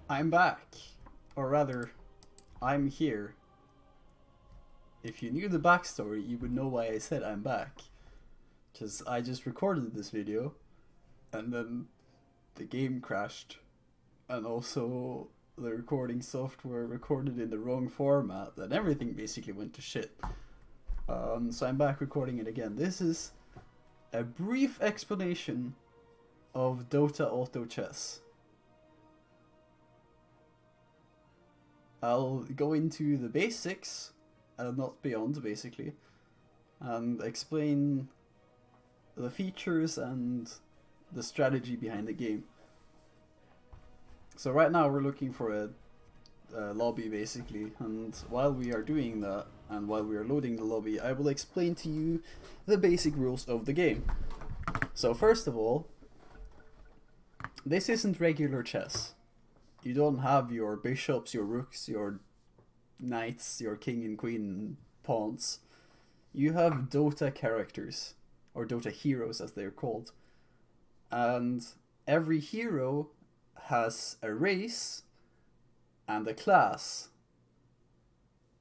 I'm back. Or rather, I'm here. If you knew the backstory, you would know why I said I'm back. Because I just recorded this video, and then the game crashed. And also, the recording software recorded in the wrong format, and everything basically went to shit. So I'm back recording it again. This is a brief explanation of Dota Auto Chess. I'll go into the basics, and not beyond, basically, and explain the features and the strategy behind the game. So right now we're looking for a lobby, basically, and while we are doing that, and while we are loading the lobby, I will explain to you the basic rules of the game. So first of all, this isn't regular chess. You don't have your bishops, your rooks, your knights, your king and queen pawns. You have Dota characters, or Dota heroes as they're called. And every hero has a race and a class.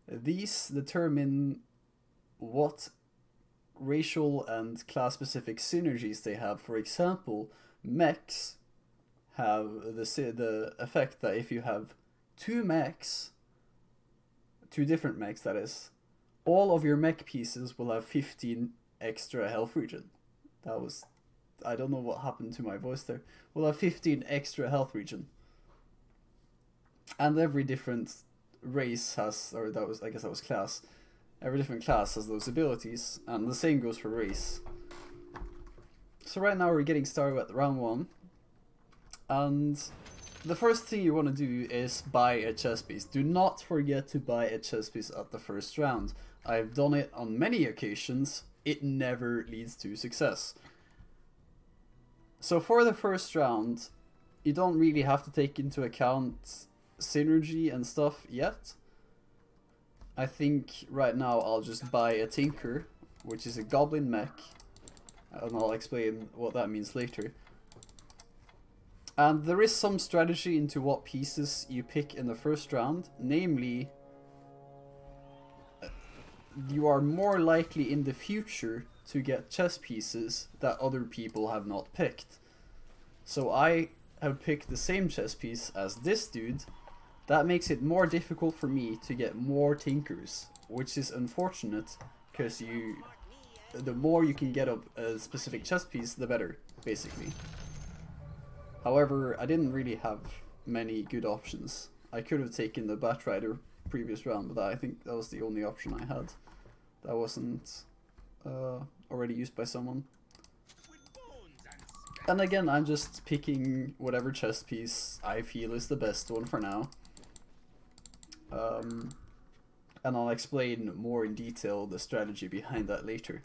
These determine what racial and class specific synergies they have. For example, mechs have the effect that if you have two different mechs, that is, all of your mech pieces will have 15 extra health regen. I don't know what happened to my voice there. Will have 15 extra health regen. And every different race has, or I guess that was class. Every different class has those abilities, and the same goes for race. So right now we're getting started at round 1. And the first thing you want to do is buy a chess piece. Do not forget to buy a chess piece at the first round. I've done it on many occasions. It never leads to success. So for the first round, you don't really have to take into account synergy and stuff yet. I think right now I'll just buy a Tinker, which is a goblin mech, and I'll explain what that means later. And there is some strategy into what pieces you pick in the first round, namely, you are more likely in the future to get chess pieces that other people have not picked. So I have picked the same chess piece as this dude. That makes it more difficult for me to get more Tinkers, which is unfortunate, because the more you can get up a specific chess piece, the better, basically. However, I didn't really have many good options. I could have taken the Bat Rider previous round, but I think that was the only option I had. That wasn't already used by someone. And again, I'm just picking whatever chess piece I feel is the best one for now. And I'll explain more in detail the strategy behind that later.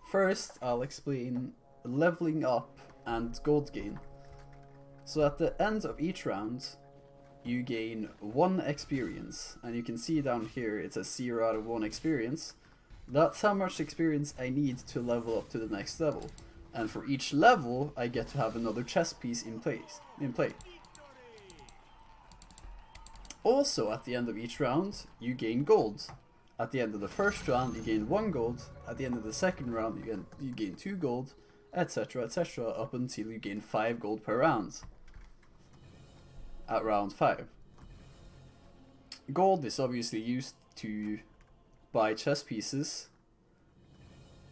First, I'll explain leveling up and gold gain. So at the end of each round, you gain 1 experience, and you can see down here it says 0 out of 1 experience. That's how much experience I need to level up to the next level, and for each level I get to have another chess piece in play. Also, at the end of each round, you gain gold. At the end of the first round, you gain 1 gold. At the end of the second round, you gain 2 gold, etc, etc, up until you gain 5 gold per round at round 5. Gold is obviously used to buy chess pieces,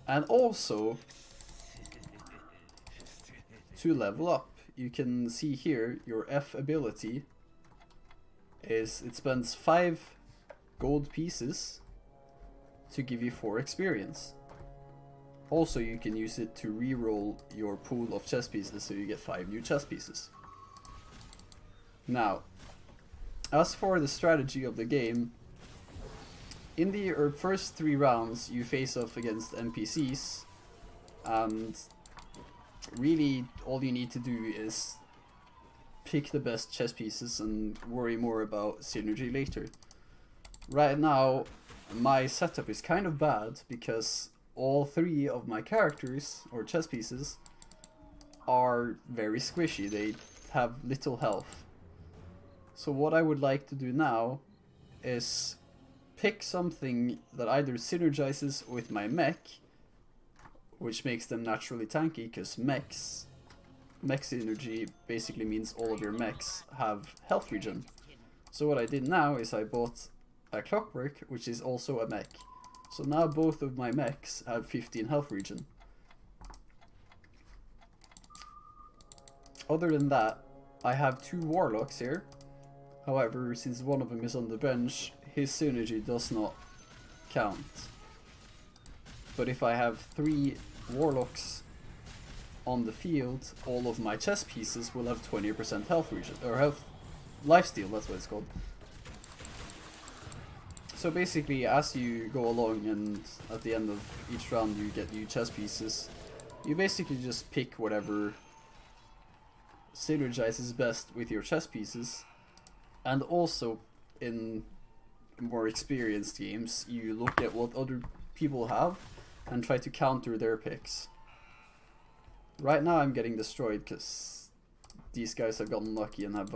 and also to level up. You can see here your F ability is it spends 5 gold pieces to give you 4 experience. Also, you can use it to re-roll your pool of chess pieces, so you get 5 new chess pieces. Now, as for the strategy of the game, in the first 3 rounds you face off against NPCs, and really all you need to do is pick the best chess pieces and worry more about synergy later. Right now, my setup is kind of bad because all 3 of my characters, or chess pieces, are very squishy. They have little health. So what I would like to do now is pick something that either synergizes with my mech, which makes them naturally tanky, because mech synergy basically means all of your mechs have health regen. So what I did now is I bought a clockwork, which is also a mech. So now both of my mechs have 15 health regen. Other than that, I have 2 warlocks here. However, since one of them is on the bench, his synergy does not count. But if I have 3 warlocks on the field, all of my chess pieces will have 20% health regen, or health lifesteal, that's what it's called. So basically, as you go along and at the end of each round you get new chess pieces, you basically just pick whatever synergizes best with your chess pieces. And also, in more experienced games, you look at what other people have and try to counter their picks. Right now I'm getting destroyed because these guys have gotten lucky and have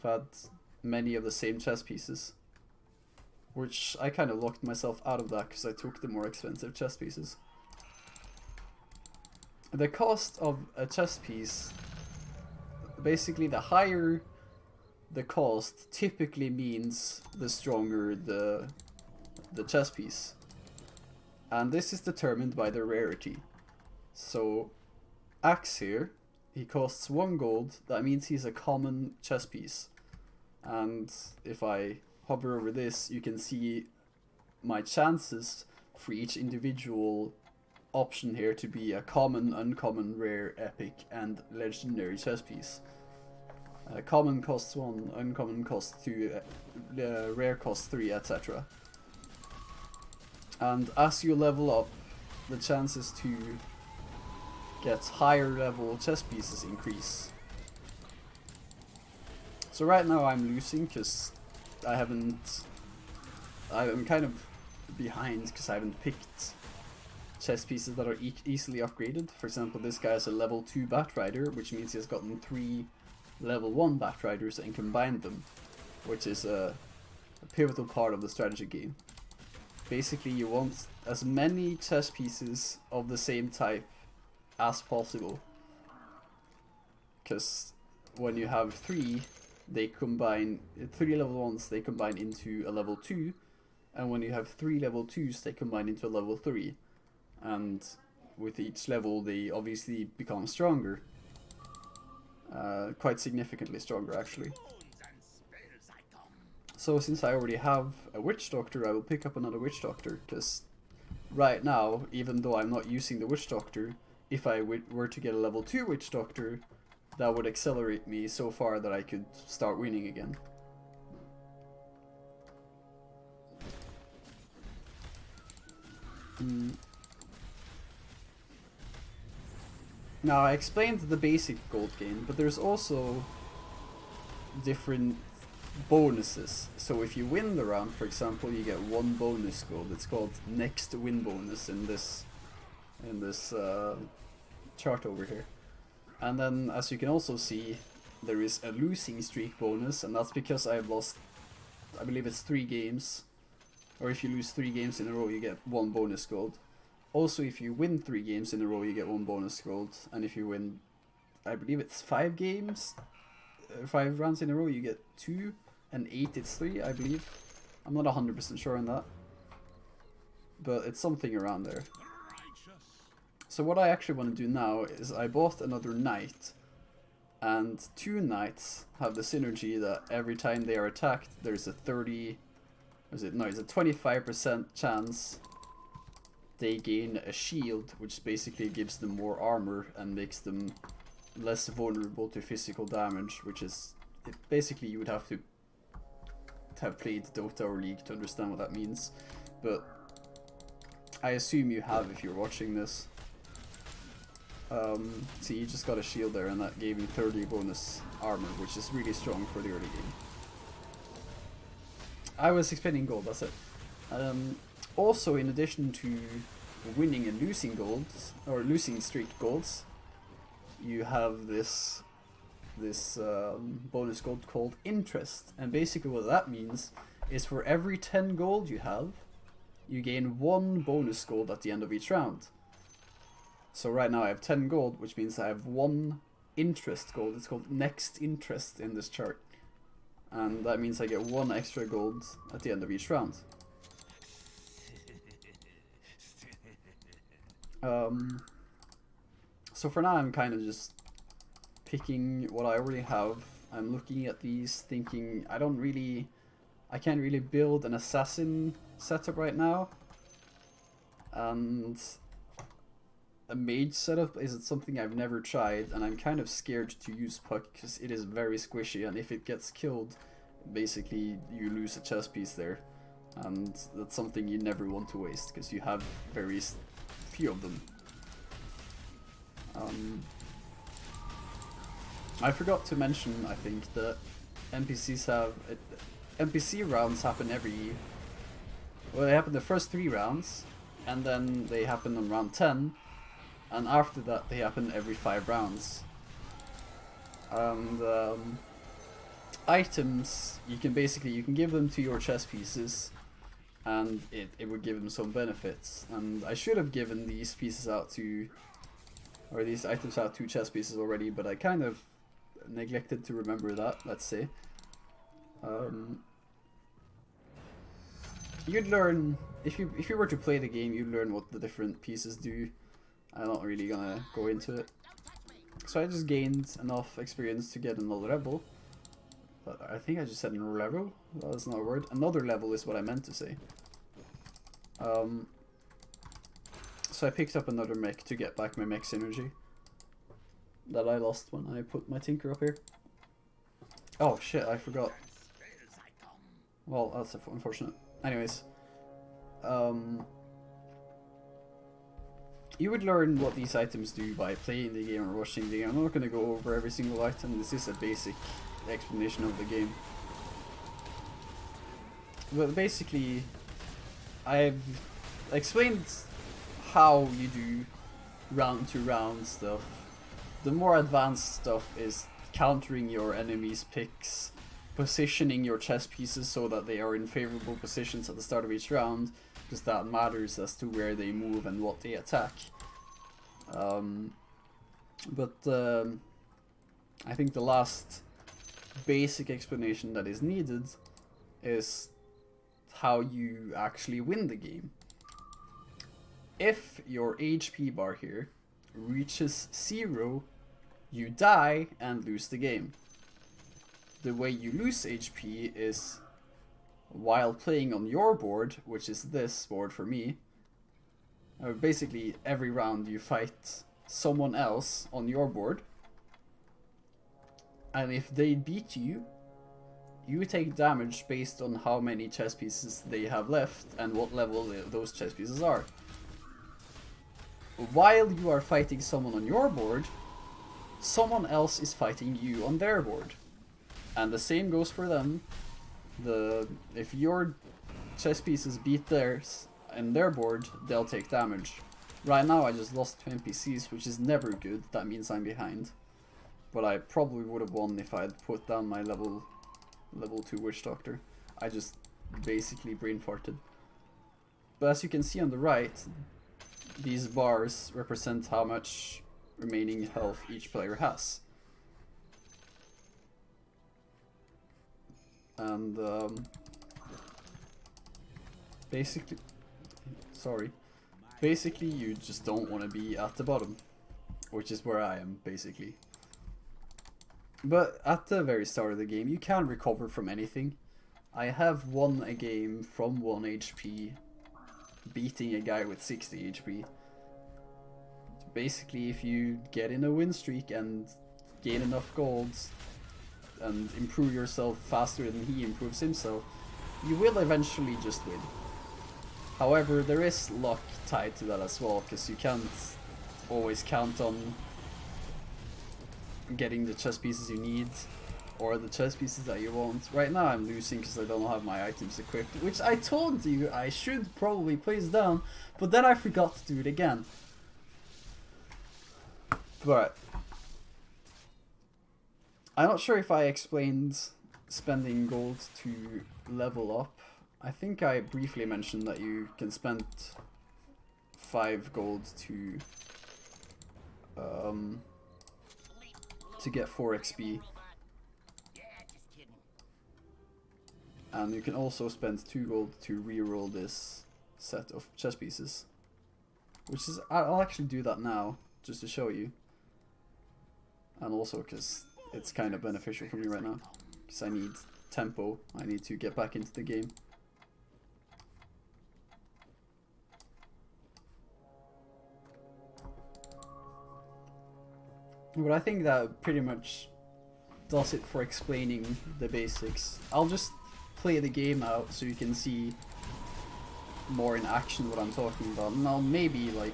had many of the same chess pieces. Which I kind of locked myself out of that because I took the more expensive chess pieces. The cost of a chess piece, basically the higher the cost typically means the stronger the chess piece. And this is determined by the rarity. So Axe here, he costs 1 gold, that means he's a common chess piece. And if I hover over this, you can see my chances for each individual option here to be a common, uncommon, rare, epic, and legendary chess piece. Common costs 1, uncommon costs 2, rare costs 3, etc. And as you level up, the chances to get higher level chess pieces increase. So right now I'm losing because I'm kind of behind because I haven't picked chess pieces that are easily upgraded. For example, this guy has a level 2 Batrider, which means he has gotten 3 level 1 Batriders and combined them, which is a pivotal part of the strategy game. Basically, you want as many chess pieces of the same type as possible, because when you have 3, they combine 3 level 1s, they combine into a level 2, and when you have 3 level 2s, they combine into a level 3, and with each level they obviously become stronger, quite significantly stronger actually. So since I already have a Witch Doctor, I will pick up another Witch Doctor, because right now, even though I'm not using the Witch Doctor, if I were to get a level 2 Witch Doctor, that would accelerate me so far that I could start winning again. Now I explained the basic gold gain, but there's also different bonuses. So if you win the round, for example, you get 1 bonus gold. It's called next win bonus in this chart over here. And then, as you can also see, there is a losing streak bonus, and that's because I've lost, I believe it's 3 games. Or if you lose 3 games in a row, you get 1 bonus gold. Also, if you win 3 games in a row, you get 1 bonus gold. And if you win, I believe it's 5 games, 5 rounds in a row, you get 2. And 8 it's 3, I believe. I'm not 100% sure on that. But it's something around there. So what I actually want to do now is I bought another knight. And 2 knights have the synergy that every time they are attacked, there's a 25% chance they gain a shield, which basically gives them more armor and makes them less vulnerable to physical damage, which is, basically you would have to have played Dota or League to understand what that means, but I assume you have if you're watching this. See, you just got a shield there and that gave me 30 bonus armor, which is really strong for the early game. I was explaining gold, that's it. Also, in addition to winning and losing golds, or losing streak golds, you have this this bonus gold called interest, and basically what that means is for every 10 gold you have, you gain 1 bonus gold at the end of each round. So right now I have 10 gold, which means I have 1 interest gold. It's called next interest in this chart, and that means I get 1 extra gold at the end of each round. So for now I'm kind of just picking what I already have. I'm looking at these thinking I can't really build an assassin setup right now, and a mage setup is something I've never tried, and I'm kind of scared to use Puck because it is very squishy, and if it gets killed, basically you lose a chess piece there, and that's something you never want to waste because you have very few of them. I forgot to mention, I think, that NPC rounds happen well, they happen the first 3 rounds, and then they happen on round 10, and after that they happen every 5 rounds. And items, you can give them to your chess pieces, and it would give them some benefits. And I should have given these pieces out to, or these items out to chess pieces already, but I kind of neglected to remember that, let's say. You'd learn, if you were to play the game, you'd learn what the different pieces do. I'm not really gonna go into it. So I just gained enough experience to get another level. But I think I just said another level. That's not a word. Another level is what I meant to say. So I picked up another mech to get back my mech synergy that I lost when I put my Tinker up here. Oh shit, I forgot. Well, that's unfortunate. Anyways, you would learn what these items do by playing the game or watching the game. I'm not going to go over every single item. This is a basic explanation of the game. But basically, I've explained how you do round to round stuff. The more advanced stuff is countering your enemy's picks, positioning your chess pieces so that they are in favorable positions at the start of each round, because that matters as to where they move and what they attack. I think the last basic explanation that is needed is how you actually win the game. If your HP bar here reaches 0, you die and lose the game. The way you lose HP is while playing on your board, which is this board for me. Basically, every round you fight someone else on your board, and if they beat you, you take damage based on how many chess pieces they have left and what level those chess pieces are. While you are fighting someone on your board, someone else is fighting you on their board. And the same goes for them. If your chess pieces beat theirs and their board, they'll take damage. Right now I just lost 2 NPCs, which is never good. That means I'm behind. But I probably would have won if I had put down my level 2 Witch Doctor. I just basically brain farted. But as you can see on the right, these bars represent how much remaining health each player has. And basically you just don't want to be at the bottom, which is where I am basically. But at the very start of the game you can recover from anything. I have won a game from 1 HP beating a guy with 60 HP. Basically, if you get in a win streak and gain enough golds and improve yourself faster than he improves himself, you will eventually just win. However, there is luck tied to that as well, because you can't always count on getting the chess pieces you need or the chess pieces that you want. Right now I'm losing because I don't have my items equipped, which I told you I should probably place down, but then I forgot to do it again. But I'm not sure if I explained spending gold to level up. I think I briefly mentioned that you can spend 5 gold to get 4 XP. And you can also spend 2 gold to reroll this set of chess pieces. Which is, I'll actually do that now, just to show you. And also because it's kind of beneficial for me right now. Because I need tempo, I need to get back into the game. But I think that pretty much does it for explaining the basics. I'll just play the game out so you can see more in action what I'm talking about, and I'll maybe like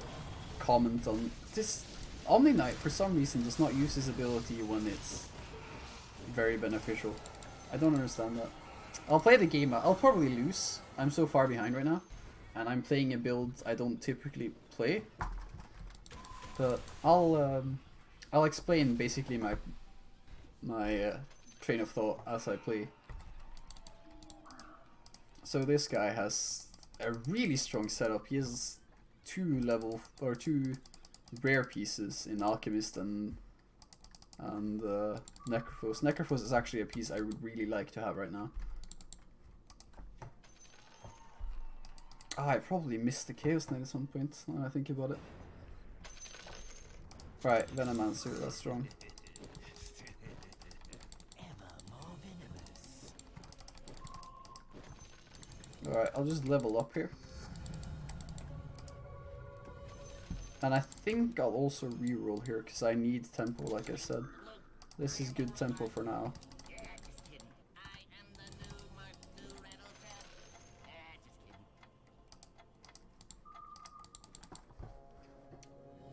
comment on this. Omni Knight for some reason does not use his ability when it's very beneficial. I don't understand that. I'll play the game out. I'll probably lose. I'm so far behind right now, and I'm playing a build I don't typically play. But I'll explain basically my train of thought as I play. So this guy has a really strong setup. He has 2 rare pieces in Alchemist and Necrophos. Necrophos is actually a piece I would really like to have right now. I probably missed the Chaos Knight at some point when I think about it. Right, Venomancer, that's strong. Alright, I'll just level up here. And I think I'll also reroll here because I need tempo, like I said. This is good tempo for now.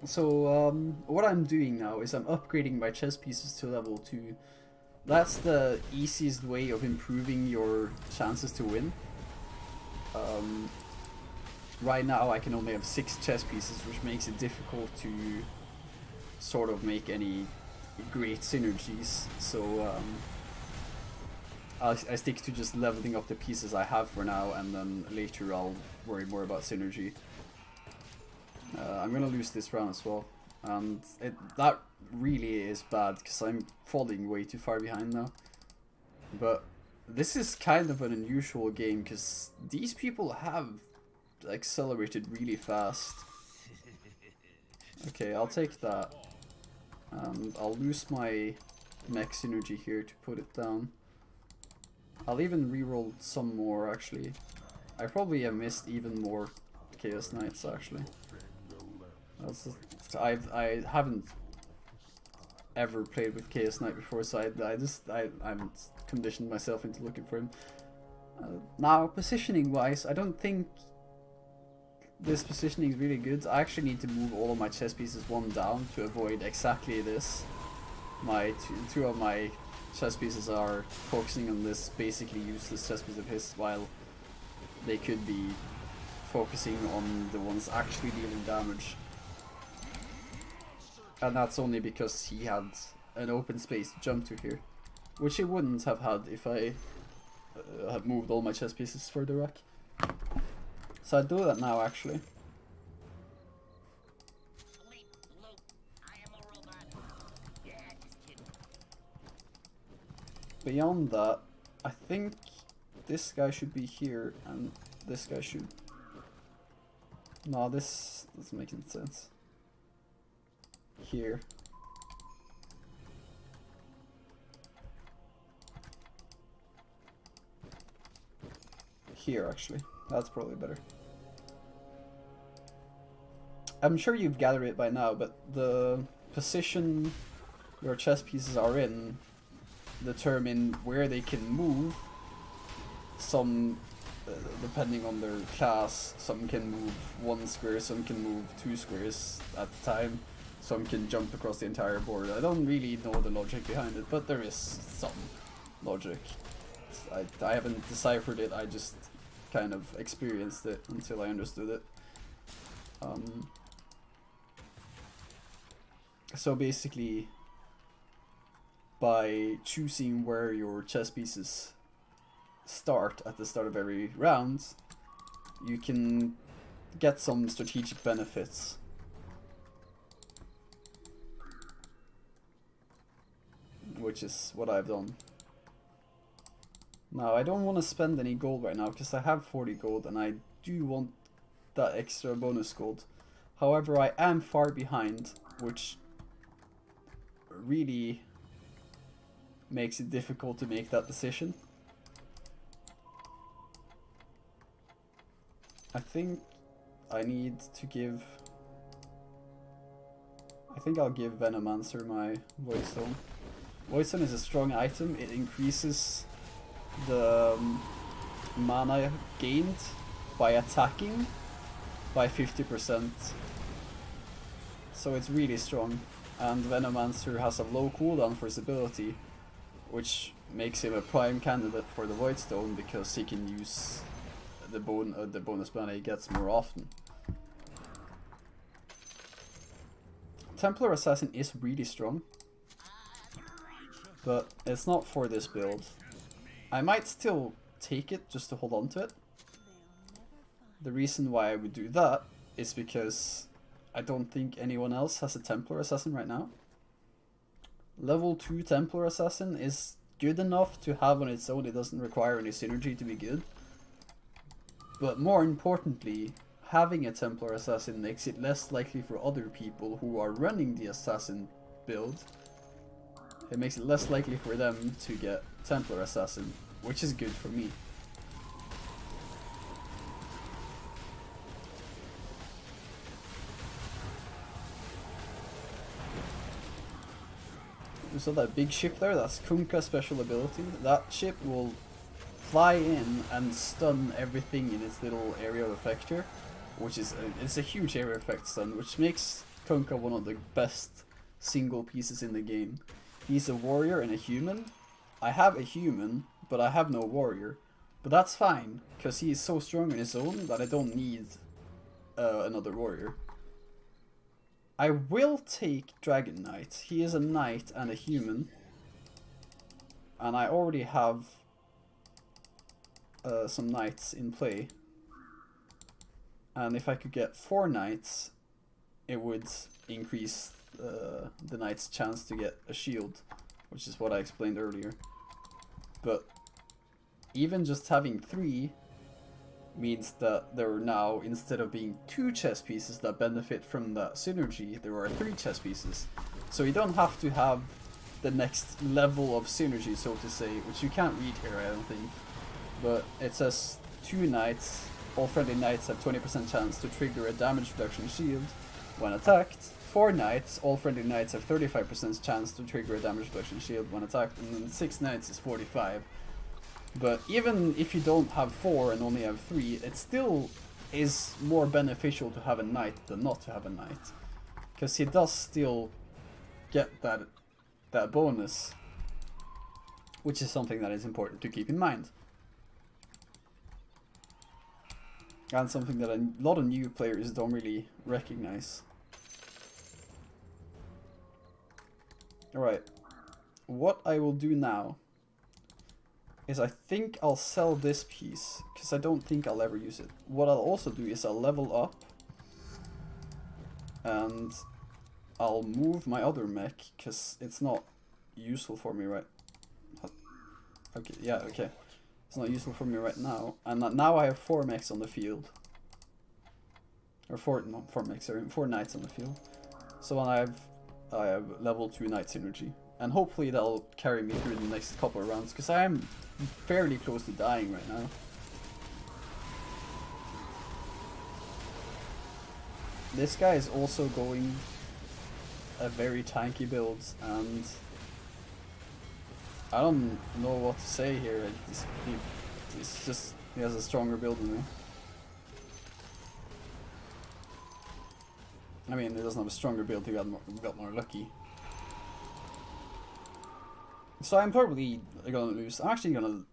So, what I'm doing now is I'm upgrading my chess pieces to level 2. That's the easiest way of improving your chances to win. Right now I can only have 6 chess pieces, which makes it difficult to sort of make any great synergies. So I stick to just leveling up the pieces I have for now, and then later I'll worry more about synergy. I'm gonna lose this round as well, and that really is bad because I'm falling way too far behind now. But this is kind of an unusual game because these people have accelerated really fast. Okay, I'll take that. And I'll lose my mech synergy here to put it down. I'll even reroll some more actually. I probably have missed even more Chaos Knights actually. I haven't ever played with Chaos Knight before, so I haven't conditioned myself into looking for him. Now, positioning wise, I don't think this positioning is really good. I actually need to move all of my chess pieces 1 down to avoid exactly this. My two of my chess pieces are focusing on this basically useless chess piece of his, while they could be focusing on the ones actually dealing damage. And that's only because he had an open space to jump to here, which he wouldn't have had if I had moved all my chess pieces further back. So I do that now actually. Beyond that, I think this guy should be here and this guy should... No, this doesn't make any sense. Here. Here, actually. That's probably better. I'm sure you've gathered it by now, but the position your chess pieces are in determine where they can move. Some, depending on their class, some can move 1 square, some can move 2 squares at a time. Some can jump across the entire board. I don't really know the logic behind it, but there is some logic. I haven't deciphered it, I just kind of experienced it until I understood it. So basically, by choosing where your chess pieces start at the start of every round, you can get some strategic benefits. Which is what I've done. Now, I don't want to spend any gold right now because I have 40 gold and I do want that extra bonus gold. However, I am far behind, which really makes it difficult to make that decision. I think I need to give... I think I'll give Venomancer my Voidstone. Voidstone is a strong item. It increases the mana gained by attacking by 50%. So it's really strong. And Venomancer has a low cooldown for his ability, which makes him a prime candidate for the Voidstone because he can use the bonus mana he gets more often. Templar Assassin is really strong, but it's not for this build. I might still take it just to hold on to it. The reason why I would do that is because I don't think anyone else has a Templar Assassin right now. Level 2 Templar Assassin is good enough to have on its own. It doesn't require any synergy to be good. But more importantly, having a Templar Assassin makes it less likely for other people who are running the Assassin build. It makes it less likely for them to get Templar Assassin, which is good for me. You saw that big ship there? That's Kunkka's special ability. That ship will fly in and stun everything in its little area of effector, which is it's a huge area effect stun, which makes Kunkka one of the best single pieces in the game. He's a warrior and a human. I have a human, but I have no warrior. But that's fine, because he is so strong on his own that I don't need another warrior. I will take Dragon Knight. He is a knight and a human. And I already have some knights in play. And if I could get 4 knights, it would increase the knight's chance to get a shield, which is what I explained earlier. But even just having 3 means that there are now, instead of being 2 chess pieces that benefit from that synergy, there are 3 chess pieces. So you don't have to have the next level of synergy, so to say, which you can't read here, I don't think. But it says 2 knights, all friendly knights have 20% chance to trigger a damage reduction shield when attacked. 4 knights, all friendly knights have 35% chance to trigger a damage reduction shield when attacked, and then 6 knights is 45. But even if you don't have 4 and only have 3, it still is more beneficial to have a knight than not to have a knight. Because he does still get that bonus, which is something that is important to keep in mind. And something that a lot of new players don't really recognize. Alright, what I will do now is I think I'll sell this piece, because I don't think I'll ever use it. What I'll also do is I'll level up, and I'll move my other mech, because it's not useful for me right... Okay, yeah, okay. It's not useful for me right now, and now I have 4 mechs on the field. Or 4 mechs, sorry, 4 knights on the field. So I have level 2 knight synergy. And hopefully that'll carry me through the next couple of rounds, because I am fairly close to dying right now. This guy is also going a very tanky build, and I don't know what to say here. It's just, he has a stronger build than me. I mean, he doesn't have a stronger build, he got more lucky. So I'm probably gonna lose. I'm actually gonna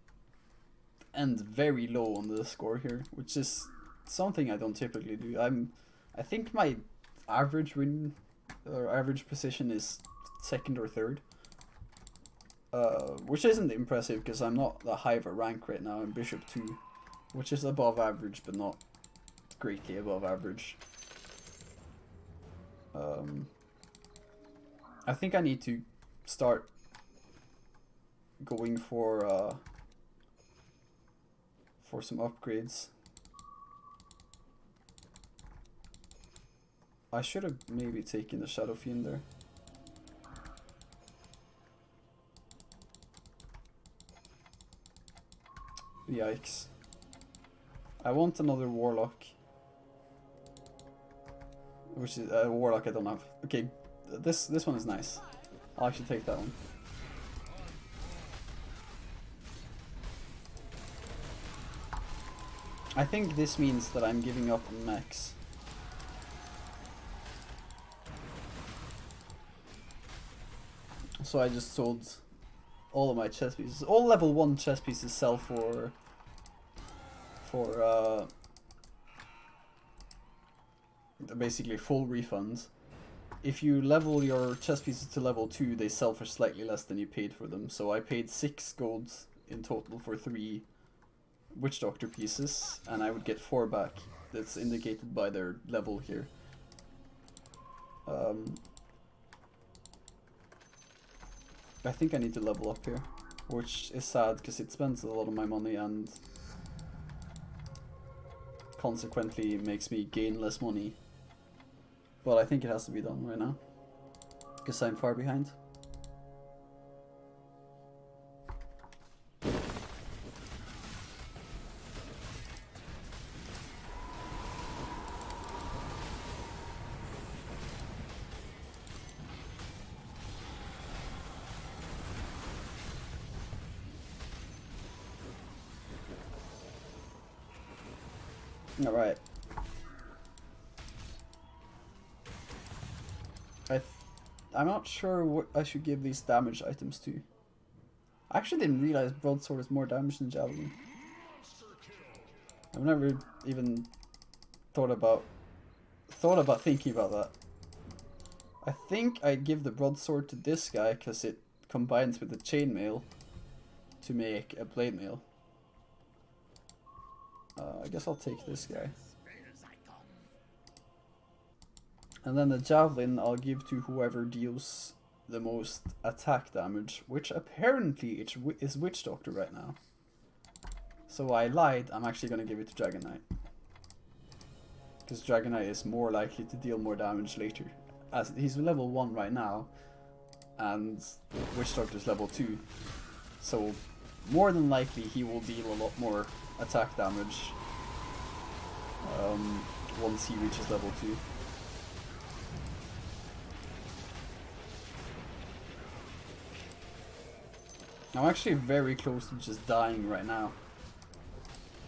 end very low on the score here, which is something I don't typically do. I think my average win or average position is 2nd or 3rd. which isn't impressive because I'm not that high of a rank right now. I'm Bishop 2, which is above average but not greatly above average. I think I need to start going for some upgrades. I should have maybe taken the Shadow Fiend there. Yikes. I want another Warlock. Which is a Warlock I don't have. Okay, this one is nice. I'll actually take that one. I think this means that I'm giving up on max. So I just sold all of my chess pieces. All level 1 chess pieces sell for basically full refunds. If you level your chess pieces to level 2, they sell for slightly less than you paid for them. So I paid 6 gold in total for 3 Witch Doctor pieces, and I would get 4 back. That's indicated by their level here. I think I need to level up here, which is sad because it spends a lot of my money and consequently makes me gain less money. But I think it has to be done right now because I'm far behind. Alright. I'm not sure what I should give these damage items to. I actually didn't realize Broadsword is more damage than Javelin. I've never even thought about thinking about that. I think I'd give the Broadsword to this guy because it combines with the Chainmail to make a Blade Mail. I guess I'll take this guy. And then the Javelin I'll give to whoever deals the most attack damage, which apparently is Witch Doctor right now. So I lied, I'm actually going to give it to Dragon Knight. Because Dragon Knight is more likely to deal more damage later. As he's level 1 right now, and Witch Doctor's level 2. So more than likely he will deal a lot more attack damage once he reaches level 2. I'm actually very close to just dying right now.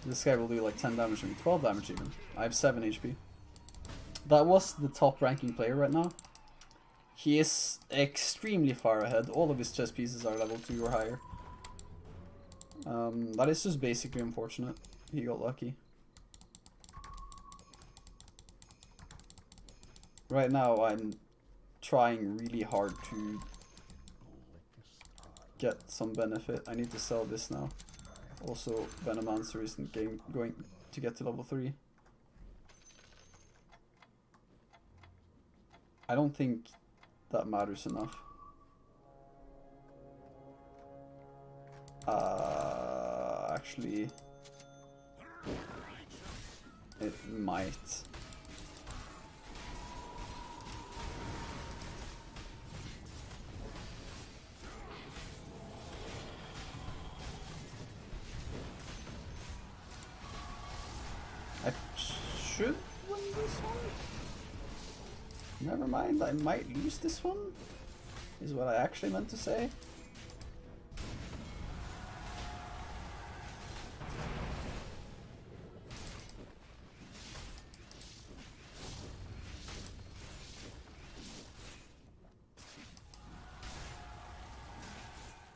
This guy will do like 10 damage to me, 12 damage even. I have 7 HP. That was the top ranking player right now. He is extremely far ahead. All of his chess pieces are level 2 or higher. That is just basically unfortunate. He got lucky. Right now I'm trying really hard to get some benefit. I need to sell this now. Also, Venomancer isn't going to get to level 3. I don't think that matters enough. Actually, it might. I should win this one? Never mind, I might lose this one, is what I actually meant to say.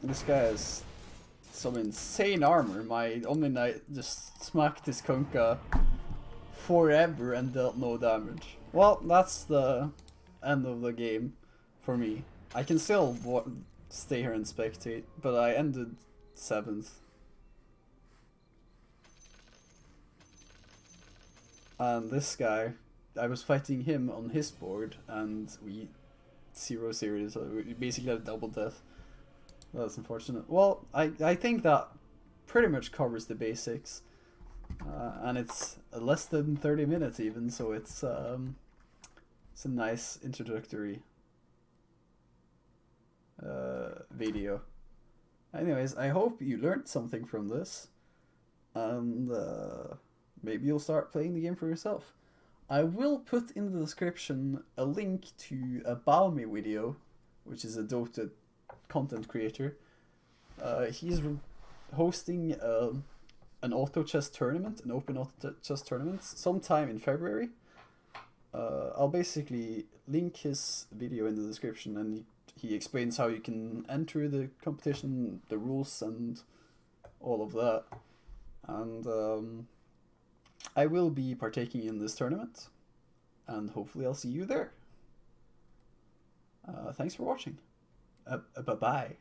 This guy has some insane armor. My Omni Knight just smacked his Kunkka forever and dealt no damage. Well, that's the end of the game for me. I can still stay here and spectate, but I ended 7th. And this guy, I was fighting him on his board, and we 0-0, so we basically had a double death. That's unfortunate. Well, I think that pretty much covers the basics. And it's less than 30 minutes even, so it's a nice introductory video. Anyways, I hope you learned something from this, and maybe you'll start playing the game for yourself. I will put in the description a link to a Balmy video, which is a Dota content creator. He's hosting an auto chess tournament, an open auto chess tournament, sometime in February. I'll basically link his video in the description, and he explains how you can enter the competition, the rules, and all of that. And I will be partaking in this tournament, and hopefully I'll see you there. Thanks for watching. Bye-bye.